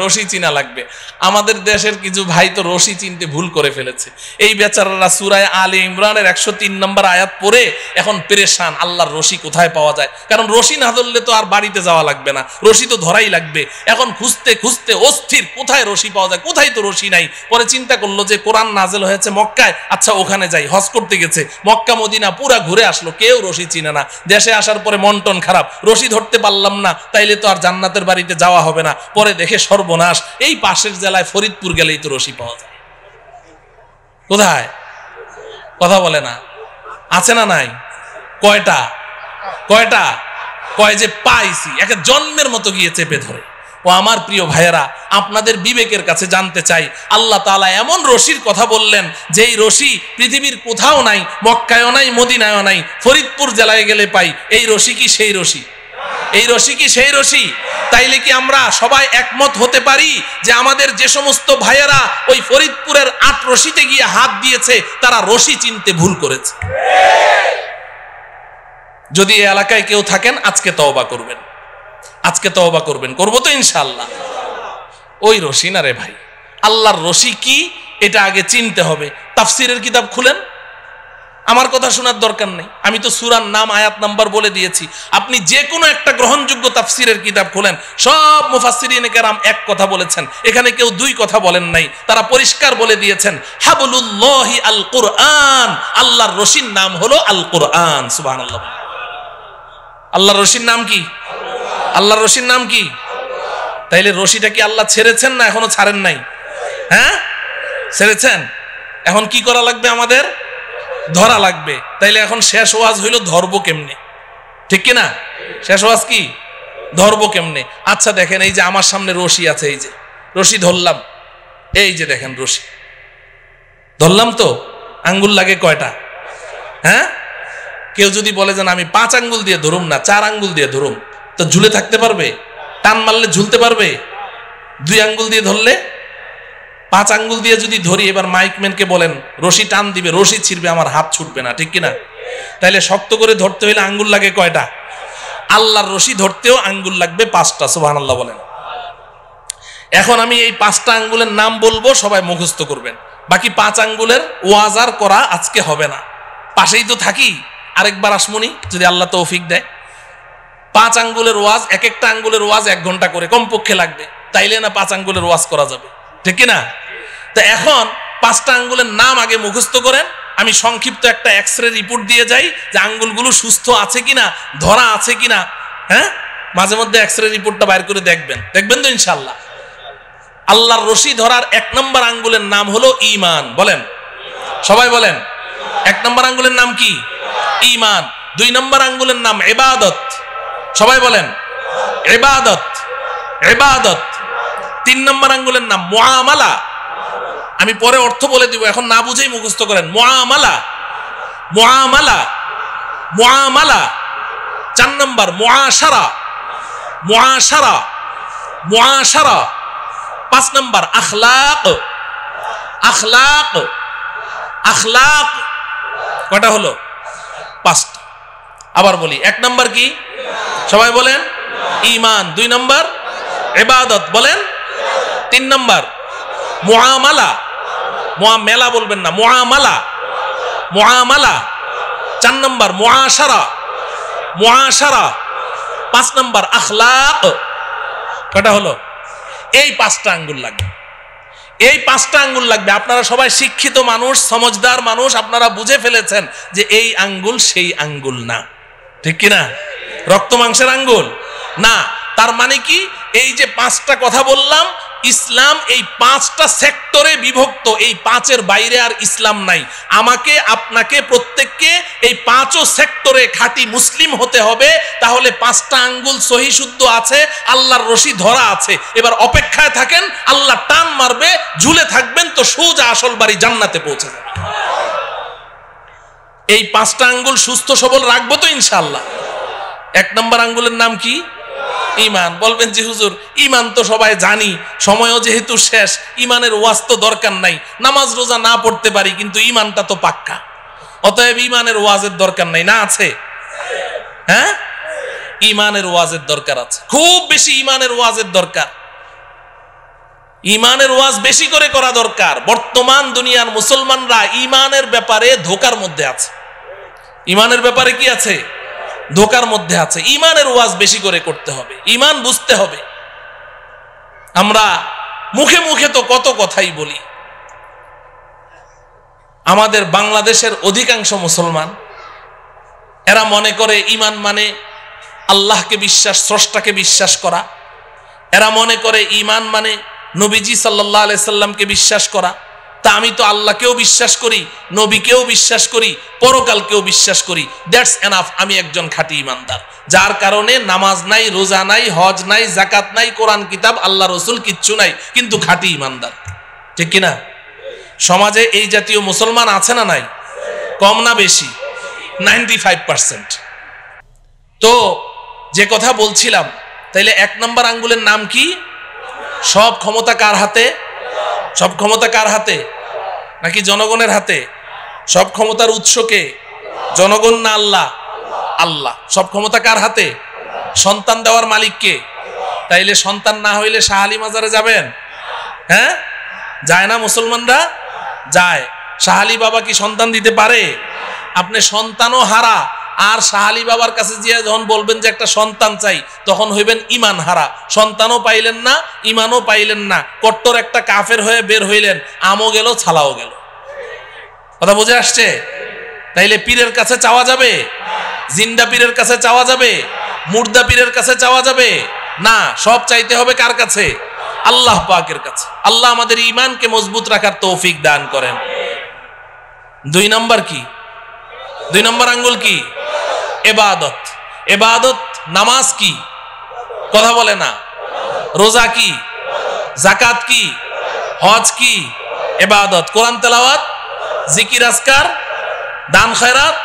রশি চিনা লাগবে। আমাদের দেশের কিছু ভাই তো রশি চিনতে ভুল করে ফেলেছে। এই বেচারারা সূরা আলে ইমরানের 103 নম্বর আয়াত পড়ে এখন পেরেশান, আল্লাহর রশি কোথায় পাওয়া যায়। কারণ রশি না ধরলে তো আর বাড়িতে যাওয়া লাগবে না, রশি তো ধরাই লাগবে। এখন খুঁজতে খুঁজতে অস্থির, কোথায় রশি পাওয়া যায়, কোথায় তো রশি নাই। পরে চিন্তা করলো যে কোরআন নাজেল হয়েছে মক্কায়, আচ্ছা ওখানে যাই। হজ করতে গেছে, মক্কা মদিনা পুরা ঘুরে আসলো, কেউ রশি চিনে না। দেশে আসার পরে মন টন খারাপ, রশি ধরতে পারলাম না, তাইলে তো আর জান্নাতের বাড়িতে যাওয়া হবে না। পরে দেখে সর্বনাশ, এই পাশের জেলায় ফরিদপুর গেলেই তো রশি পাওয়া যায়। কোথায়? কথা বলে না। আছে না নাই? কয়টা? কয়টা? কয় যে পাইছি, একে জন্মের মতো গিয়ে চেপে ধরে। ও আমার প্রিয় ভাইয়েরা, আপনাদের বিবেকের কাছে জানতে চাই, আল্লাহ তাআলা এমন রশির কথা বললেন যেই রশি পৃথিবীর কোথাও নাই, মক্কায়ও নাই, মদিনায়ও নাই, ফরিদপুর জেলায় গেলে পাই। এই রশি কি সেই রশি? এই রশি কি সেই রশি? তাইলে কি আমরা সবাই একমত হতে পারি যে আমাদের যে সমস্ত ভাইয়েরা ওই ফরিদপুরের 8 রশিতে গিয়ে হাত দিয়েছে তারা রশি চিনতে ভুল করেছে? যদি এই এলাকায় কেউ থাকেন আজকে তওবা করবেন, আজকে তওবা করবেন। করবো তো ইনশাআল্লাহ। ওই রশি না রে ভাই, আল্লাহর রশি কি এটা আগে চিনতে হবে। তাফসিরের কিতাব খুলেন, আমার কথা শোনার দরকার নেই, আমি তো সূরার নাম আয়াত নাম্বার বলে দিয়েছি। আপনি যে কোনো একটা গ্রহণযোগ্য তাফসিরের কিতাব খোলেন, সব মুফাসসিরিনে কেরাম এক কথা বলেছেন, এখানে কেউ 2 কথা বলেন নাই। তারা পরিষ্কার বলে দিয়েছেন হাবলুল্লাহি আল কুরআন, আল্লাহর রশির নাম হলো আল কুরআন। সুবহানাল্লাহ। আল্লাহর রশির নাম কি? আল্লাহর রশির নাম কি? তাইলে রশিটা কি আল্লাহ ছেড়েছেন না এখনো ছাড়েন নাই? হ্যাঁ ছেড়েছেন। এখন কি করা লাগবে আমাদের? ধরা লাগবে। তাইলে এখন শেষ ওয়াজ হইল ধরবো কেমনে, ঠিক কিনা? শেষ ওয়াজ কি, ধরবো কেমনে? আচ্ছা দেখেন, এই যে আমার সামনে রশি আছে, এই যে রশি ধরলাম, এই যে দেখেন রশি ধরলাম, তো আঙ্গুল লাগে কয়টা? হ্যাঁ, কেউ যদি বলে যে আমি 5 আঙ্গুল দিয়ে ধরুম না, 4 আঙ্গুল দিয়ে ধরুম, তো ঝুলে থাকতে পারবে? টান মারলে ঝুলতে পারবে? 2 আঙ্গুল দিয়ে ধরলে? 5 আঙ্গুল দিয়ে যদি ধরি, এবার মাইকম্যানকে বলেন রশি টান দিবে, রশি ছিড়বে, আমার হাত ছুটবে না, ঠিক কিনা? তাইলে শক্ত করে ধরতে হইলে আঙ্গুল লাগে কয়টা? আল্লাহর রশি ধরতেও আঙ্গুল লাগবে 5টা। সুবহানাল্লাহ বলেন। এখন আমি এই 5টা আঙ্গুলের নাম বলবো, সবাই মুখস্থ করবেন। বাকি 5 আঙ্গুলের ওয়াজ আর করা আজকে হবে না, পাশেই তো থাকি, আরেকবার আসমনি যদি আল্লাহ তৌফিক দেয়। 5 আঙ্গুলের ওয়াজ, এক একটা আঙ্গুলের ওয়াজ 1 ঘন্টা করে কমপক্ষে লাগবে, তাইলে না 5 আঙ্গুলের ওয়াজ করা যাবে, ঠিক কিনা? তো এখন 5টা আঙ্গুলের নাম আগে মুখস্থ করেন। আমি সংক্ষিপ্ত একটা এক্সরে রিপোর্ট দিয়ে যাই যে আঙ্গুলগুলো সুস্থ আছে কিনা, ধরা আছে কিনা। হ্যাঁ, মাঝে মধ্যে এক্সরে রিপোর্টটা বাইর করে দেখবেন, দেখবেন তো ইনশাআল্লাহ। আল্লাহর রশি ধরার 1 নম্বর আঙ্গুলের নাম হলো ঈমান। বলেন, সবাই বলেন। 1 নম্বর আঙ্গুলের নাম কি? ঈমান। 2 নম্বর আঙ্গুলের নাম ইবাদত। সবাই বলেন, ইবাদত, ইবাদত। 3 নম্বর আঙ্গুলের নাম মুআমালা। আমি পরে অর্থ বলে দিব, এখন না বুঝেই মুখস্থ করেন। মুআমালা, মুআমালা, মুআমালা। 4 নম্বর মুআশারা, মুআশারা, মুআশারা। 5 নম্বর আখলাক, আখলাক, আখলাক। কয়টা হলো? 5টা। আবার বলি, 1 নম্বর কি? সবাই বলেন, ঈমান। 2 নম্বর ইবাদত, বলেন। 3 নম্বর মুআমালা, মুআমালা বলবেন না, মুআমালা, মুআমালা। 4 নম্বর মুআশারা, মুআশারা। 5 নম্বর আখলাক। কয়টা হলো? এই 5টা আঙ্গুল লাগবে, এই 5টা আঙ্গুল লাগবে। আপনারা সবাই শিক্ষিত মানুষ, সমজদার মানুষ, আপনারা বুঝে ফেলেছেন যে এই আঙ্গুল সেই আঙ্গুল না, ঠিক কিনা? রক্ত মাংসের আঙ্গুল না। তার মানে কি? এই যে 5টা কথা বললাম, ইসলাম এই 5টা সেক্টরে বিভক্ত। এই 5-এর বাইরে আর ইসলাম নাই। আমাকে, আপনাকে, প্রত্যেককে এই 5ও সেক্টরে খাঁটি মুসলিম হতে হবে। তাহলে 5টা আঙ্গুল সহি শুদ্ধ আছে, আল্লাহর রশি ধরা আছে। এবার অপেক্ষায় থাকেন, আল্লাহ টান মারবে, ঝুলে থাকবেন, তো সোজা আসল বাড়ি জান্নাতে পৌঁছে যাবে। এই 5টা আঙ্গুল সুস্থ সবল রাখবো তো ইনশাআল্লাহ। 1 নম্বর আঙ্গুলের নাম কি? ঈমান। বলবেন যে হুজুর, ঈমান তো সবাই জানি, সময়ও যেহেতু শেষ, ঈমানের ওয়াজ তো দরকার নাই, নামাজ রোজা না পড়তে পারি, কিন্তু ঈমানটা তো পাক্কা, অতএব ঈমানের ওয়াজের দরকার নাই। না আছে? হ্যাঁ, ঈমানের ওয়াজের দরকার আছে, খুব বেশি ঈমানের ওয়াজের দরকার। ঈমানের ওয়াজ বেশি করে করা দরকার। বর্তমান দুনিয়ার মুসলমানরা ঈমানের ব্যাপারে ধোকার মধ্যে আছে। ঈমানের ব্যাপারে কি আছে? ধোকার মধ্যে আছে। ঈমানের ওয়াজ বেশি করে করতে হবে, ঈমান বুঝতে হবে। আমরা মুখে মুখে তো কত কথাই বলি। আমাদের বাংলাদেশের অধিকাংশ মুসলমান, এরা মনে করে ঈমান মানে আল্লাহকে বিশ্বাস, স্রষ্টাকে বিশ্বাস করা। এরা মনে করে ঈমান মানে নবীজি সাল্লাল্লাহু আলাইহি সাল্লামকে বিশ্বাস করা। তা আমি তো আল্লাহকেও বিশ্বাস করি, নবীকেও বিশ্বাস করি, পরকালকেও বিশ্বাস করি, দ্যাটস এনাফ, আমি একজন খাঁটি ঈমানদার। যার কারণে নামাজ নাই, রোজা নাই, হজ নাই, যাকাত নাই, কোরআন কিতাব, আল্লাহ রসুল কিচ্ছু নাই, কিন্তু খাঁটি ঈমানদার, ঠিক কিনা? সমাজে এই জাতীয় মুসলমান আছে না নাই? কম না বেশি? 95%। তো যে কথা বলছিলাম, তাইলে 1 নম্বর আঙ্গুলের নাম কি? সব ক্ষমতা কার হাতে? সব ক্ষমতা কার হাতে? নাকি জনগণের হাতে? সব ক্ষমতার উৎস কে? জনগণ না আল্লাহ? আল্লাহ। সব ক্ষমতা কার হাতে? সন্তান দেওয়ার মালিক কে? তাইলে সন্তান না হইলে শাহ আলী মাজারে যাবেন? হ্যাঁ, যায় না মুসলমানরা? যায়। শাহ আলী বাবা কি সন্তান দিতে পারে? আপনি সন্তানও হারা, আর শাহ আলী বাবার কাছে গিয়ে যখন বলবেন যে একটা সন্তান চাই, তখন হইবেন ঈমান হারা। সন্তানও পাইলেন না, ঈমানও পাইলেন না, কট্টর একটা কাফের হয়ে বের হইলেন, আমও গেল, ছালাও গেল। কথা বুঝে আসছে? তাইলে পীরের কাছে চাওয়া যাবে? জিন্দা পীরের কাছে চাওয়া যাবে? মুর্দা পীরের কাছে চাওয়া যাবে না। সব চাইতে হবে কার কাছে? আল্লাহ পাকের কাছে। আল্লাহ আমাদের ঈমানকে মজবুত রাখার তৌফিক দান করেন। 2 নাম্বার কি? 2 নম্বর আঙ্গুল কি? ইবাদত। ইবাদত নামাজ কি? কথা বলে না। রোজা কি? যাকাত কি? হজ কি? ইবাদত। কোরআন তেলাওয়াত, জিকির আজকার, দান খয়রাত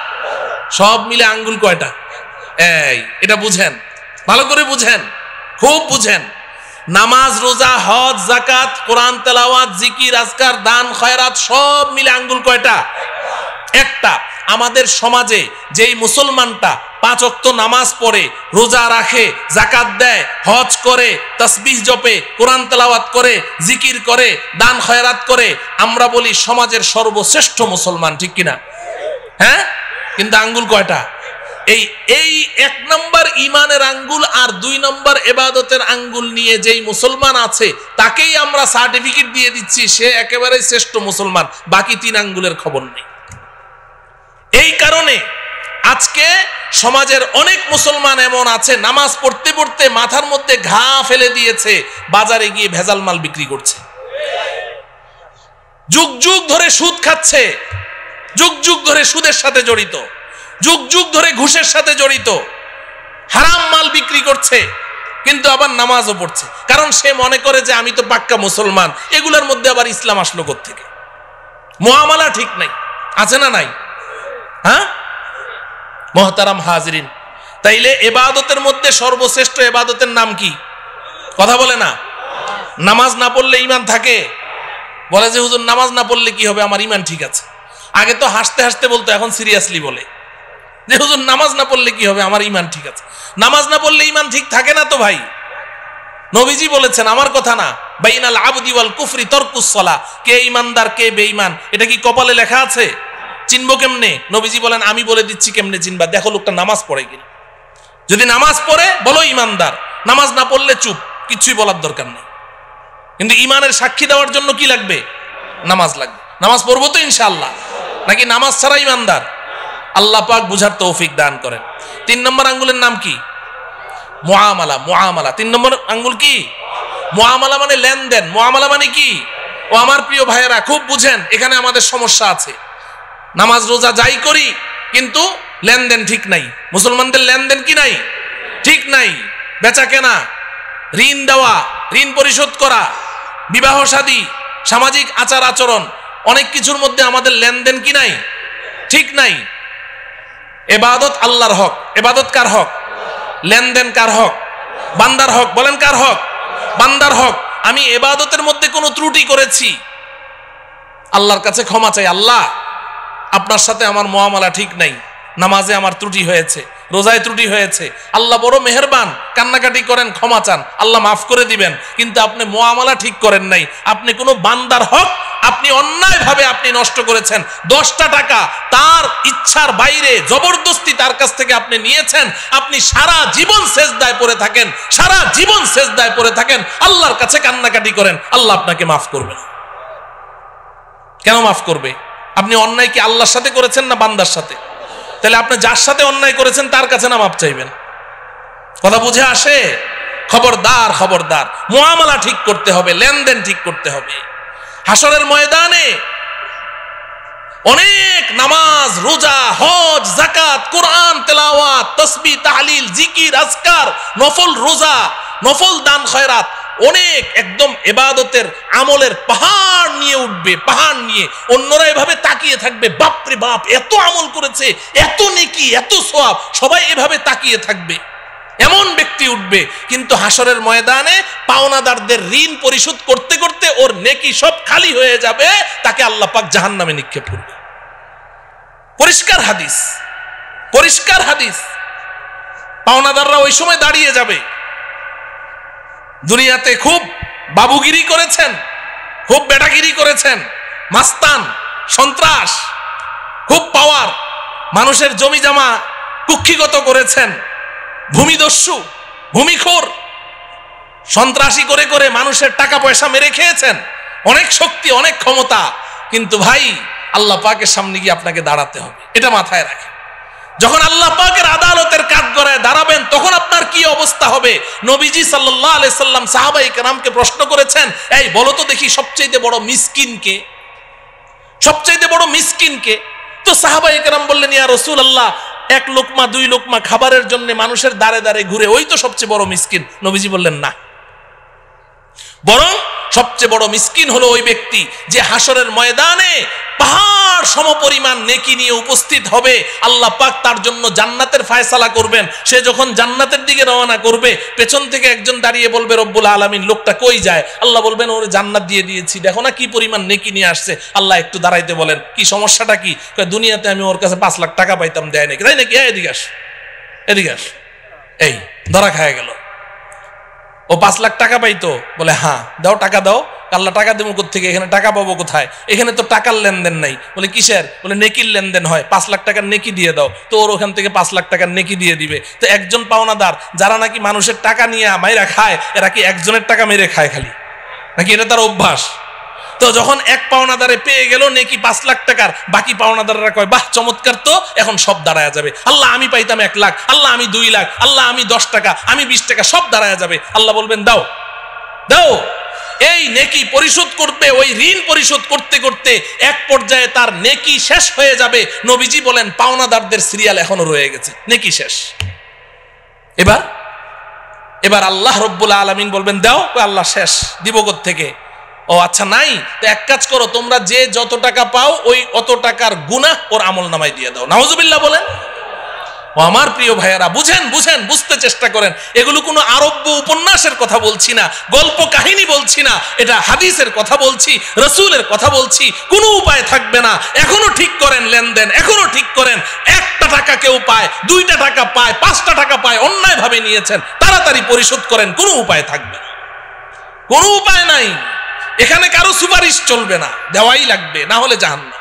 সব মিলে আঙ্গুল কয়টা? এটা বুঝেন, ভালো করে বুঝেন, খুব বুঝেন। নামাজ, রোজা, হজ, যাকাত, কোরআন তেলাওয়াত, জিকির আজকার, দান খয়রাত সব মিলে আঙ্গুল কয়টা? একটা। আমাদের সমাজে যেই মুসলমানটা 5 ওয়াক্ত নামাজ পড়ে, রোজা রাখে, যাকাত দেয়, হজ করে, তাসবিহ জপে, কোরআন তেলাওয়াত করে, জিকির করে, দান খয়রাত করে, আমরা বলি সমাজের সর্বশ্রেষ্ঠ মুসলমান, ঠিক কিনা? হ্যাঁ, কিন্তু আঙ্গুল কয়টা? এই 1 নম্বর ইমানের আঙ্গুল আর 2 নম্বর ইবাদতের আঙ্গুল নিয়ে যেই মুসলমান আছে তাকেই আমরা সার্টিফিকেট দিয়ে দিচ্ছি সে একেবারে শ্রেষ্ঠ মুসলমান, বাকি 3 আঙ্গুলের খবর নেই। এই কারণে আজকে সমাজের অনেক মুসলমান এমন আছে নামাজ পড়তে পড়তে মাথার মধ্যে ঘা ফেলে দিয়েছে, বাজারে গিয়ে ভেজাল মাল বিক্রি করছে, যুগ যুগ ধরে সুদ খাচ্ছে, যুগ যুগ ধরে সুদের সাথে জড়িত, যুগ যুগ ধরে ঘুষের সাথে জড়িত, হারাম মাল বিক্রি করছে, কিন্তু আবার নামাজও পড়ছে। কারণ সে মনে করে যে আমি তো পাক্কা মুসলমান, এগুলোর মধ্যে আবার ইসলাম আসলো কোত্থেকে? মুআমালা ঠিক নাই, আছে না নাই? হ্যাঁ মুহতারাম হাজিরিন, তাইলে ইবাদতের মধ্যে সর্বশ্রেষ্ঠ ইবাদতের নাম কি? কথা বলে না। নামাজ না পড়লে ঈমান থাকে? বলে যে হুজুর নামাজ না পড়লে কি হবে, আমার ঈমান ঠিক আছে। আগে তো হাসতে হাসতে বলতো, এখন সিরিয়াসলি বলে যে হুজুর নামাজ না পড়লে কি হবে, আমার ঈমান ঠিক আছে। নামাজ না পড়লে ঈমান ঠিক থাকে না তো ভাই। নবীজি বলেছেন, আমার কথা না, বাইনাল আবদি ওয়াল কুফরি তারকুস সালাহ, কে ঈমানদার কে বেঈমান এটা কি কপালে লেখা আছে? চিনবো কেমনে? নবীজি বলেন, আমি বলে দিচ্ছি কেমনে চিনবা, দেখো লোকটা নামাজ পড়ে কিনা। যদি নামাজ পড়ে বলো ঈমানদার, নামাজ না পড়লে চুপ, কিছুই বলার দরকার নেই। কিন্তু ঈমানের সাক্ষী দেওয়ার জন্য কি লাগবে? নামাজ লাগবে। নামাজ পড়বো তো ইনশাআল্লাহ, নাকি নামাজ ছাড়া ঈমানদার? আল্লাহ পাক বুঝার তৌফিক দান করেন। 3 নম্বর আঙ্গুলের নাম কি? মুআমালা। মুআমালা 3 নম্বর আঙ্গুল কি? মুআমালা মানে লেনদেন। মুআমালা মানে কি? ও আমার প্রিয় ভাইয়েরা খুব বুঝেন, এখানে আমাদের সমস্যা আছে। নামাজ রোজা যাই করি কিন্তু লেনদেন ঠিক নাই। মুসলমানদের লেনদেন কি নাই? ঠিক নাই। বেচা কেনা, ঋণ দেওয়া, ঋণ পরিশোধ করা, বিবাহ শাদী, সামাজিক আচার আচরণ, অনেক কিছুর মধ্যে আমাদের লেনদেন কি নাই? ঠিক নাই। ইবাদত আল্লাহর হক। ইবাদত কার হক? লেনদেন কার হক? বান্দার হক। বলেন কার হক? বান্দার হক। আমি ইবাদতের মধ্যে কোনো ত্রুটি করেছি, আল্লাহর কাছে ক্ষমা চাই। আল্লাহ, আপনার সাথে আমার মুআমালা ঠিক নাই, নামাজে আমার ত্রুটি হয়েছে, রোজায় ত্রুটি হয়েছে। আল্লাহ বড় মেহেরবান, কান্নাকাটি করেন, ক্ষমা চান, আল্লাহ মাফ করে দিবেন। কিন্তু আপনি মুআমালা ঠিক করেন নাই। আপনি কোনো বান্দার হক আপনি অন্যায়ভাবে আপনি নষ্ট করেছেন। 10টা টাকা তার ইচ্ছার বাইরে জবরদস্তি তার কাছ থেকে আপনি নিয়েছেন। আপনি সারা জীবন সেজদায় পড়ে থাকেন, সারা জীবন সেজদায় পড়ে থাকেন, আল্লাহর কাছে কান্নাকাটি করেন, আল্লাহ আপনাকে মাফ করবে না। কেন মাফ করবে? আপনি অন্যায় কি আল্লাহর সাথে করেছেন না বান্দার সাথে? তাহলে আপনি যার সাথে অন্যায় করেছেন তার কাছে না মাপ চাইবেন? কথা বুঝে আসে? খবরদার, খবরদার, মুআমালা ঠিক করতে হবে, লেনদেন ঠিক করতে হবে। হাসরের ময়দানে অনেক নামাজ, রোজা, হজ, যাকাত, কোরআন তেলাওয়াত, তাসবিহ, তাহলিল, জিকির, আজকার, নফল রোজা, নফল দান খয়রাত, অনেক একদম ইবাদতের আমলের পাহাড় নিয়ে উঠবে, পাহাড় নিয়ে। অন্যরা এভাবে তাকিয়ে থাকবে, বাপরে বাপ, এত আমল করেছে, এত নেকি, এত সওয়াব, সবাই এভাবে তাকিয়ে থাকবে। এমন ব্যক্তি উঠবে, কিন্তু হাসরের ময়দানে পাওনাদারদের ঋণ পরিশোধ করতে করতে ওর নেকি সব খালি হয়ে যাবে, তাকে আল্লাহ পাক জাহান্নামে নিক্ষেপ করবে। পরিষ্কার হাদিস, পরিষ্কার হাদিস। পাওনাদাররা ওই সময় দাঁড়িয়ে যাবে, দুনিয়াতে খুব বাবুগিরি করেছেন, খুব বেটাগিরি করেছেন, মাস্তান, সন্ত্রাস, খুব পাওয়ার, মানুষের জমি জমা কুক্ষিগত করেছেন, ভূমিদস্যু, ভূমিখোর, সন্ত্রাসী করে করে মানুষের টাকা পয়সা মেরে খেয়েছেন, অনেক শক্তি, অনেক ক্ষমতা। কিন্তু ভাই, আল্লাহ পাকের সামনে গিয়ে আপনাকে দাঁড়াতে হবে, এটা মাথায় রাখেন। যখন আল্লাহ পাকের আদালতের কাঠগড়ায় দাঁড়াবেন তখন আপনার কি অবস্থা হবে? নবীজি সাল্লাল্লাহু আলাইহি সাল্লাম সাহাবায়ে কেরামকে প্রশ্ন করেছেন, এই বলো তো দেখি সবচেয়ে বড় মিসকিন কে? সবচেয়ে বড় মিসকিন কে? তো সাহাবায়ে কেরাম বললেন, ইয়া রাসূলুল্লাহ, এক লোকমা দুই লোকমা খাবারের জন্য মানুষের দাঁড়ে দাঁড়ে ঘুরে, ওই তো সবচেয়ে বড় মিসকিন। নবীজি বললেন না, বরং সবচেয়ে বড় মিসকিন হলো ওই ব্যক্তি যে হাসরের ময়দানে পাহাড় সমপরিমাণ নেকি নিয়ে উপস্থিত হবে। আল্লাহ পাক তার জন্য জান্নাতের ফায়সালা করবেন। সে যখন জান্নাতের দিকে রওনা করবে, পেছন থেকে একজন দাঁড়িয়ে বলবে, রব্বুল আলামিন, লোকটা কই যায়? আল্লাহ বলবেন, ওর জান্নাত দিয়ে দিয়েছি, দেখো না কি পরিমাণ নেকি নিয়ে আসছে। আল্লাহ একটু দাঁড়াইতে বলেন, কি সমস্যাটা কি? দুনিয়াতে আমি ওর কাছে 5 লাখ টাকা পাইতাম, দেয় নাকি? তাই নাকি? এদিকে আস, এদিকে আস। এই ধরা খায় গেল। ও 5 লাখ টাকা পাইতো? বলে হ্যাঁ। দাও, টাকা দাও। আল্লাহ টাকা দেবো কোথেকে? এখানে টাকা পাবো কোথায়? এখানে তো টাকার লেনদেন নাই। বলে কিসের? বলে নেকির লেনদেন হয়, 5 লাখ টাকার নেকি দিয়ে দাও। তো ওর ওখান থেকে 5 লাখ টাকার নেকি দিয়ে দিবে। তো একজন পাওনাদার যারা নাকি মানুষের টাকা নিয়ে মাইরা খায়, এরা কি একজনের টাকা মেরে খায় খালি, নাকি এটা তার অভ্যাস? তো যখন এক পাওনাদারে পেয়ে গেল নেকি 5 লাখ টাকার, বাকি পাওনাদাররা কয়, বাহ চমৎকার, তো এখন সব দাঁড়ায় যাবে। আল্লাহ আমি পাইতাম 1 লাখ, আল্লাহ আমি 2 লাখ, আল্লাহ আমি 10 টাকা, আমি 20 টাকা, সব দাঁড়ায় যাবে। আল্লাহ বলবেন, দাও দাও। এই নেকি পরিশোধ করবে, ওই ঋণ পরিশোধ করতে করতে এক পর্যায়ে তার নেকি শেষ হয়ে যাবে। নবীজি বলেন, পাওনাদারদের সিরিয়াল এখনো রয়ে গেছে, নেকি শেষ। এবার আল্লাহ রব্বুল আলামিন বলবেন, দাও। আল্লাহ শেষ, দিব কোত্থেকে? ও আচ্ছা নাই, তো এক কাজ করো, তোমরা যে যত টাকা পাও ওই অত টাকার গুনাহ ওর আমল নামায় দিয়ে দাও। নাউজুবিল্লাহ বলেন। ও আমার প্রিয় ভাইয়েরা, বুঝেন, বুঝতে চেষ্টা করেন। এগুলো কোনো আরব্য উপন্যাসের কথা বলছি না, গল্প কাহিনী বলছি না, এটা হাদিসের কথা বলছি, রাসূলের কথা বলছি। কোনো উপায় থাকবে না, এখনো ঠিক করেন লেনদেন, এখনো ঠিক করেন। 1টা টাকা কেউ পায়, 2টা টাকা পায়, 5টা টাকা পায়, অন্যায় ভাবে নিয়েছেন, তাড়াতাড়ি পরিশোধ করেন। কোনো উপায় থাকবে না, কোনো উপায় নাই। এখানে কারো সুপারিশ চলবে না, দেওয়াই লাগবে, না হলে জাহান্নাম।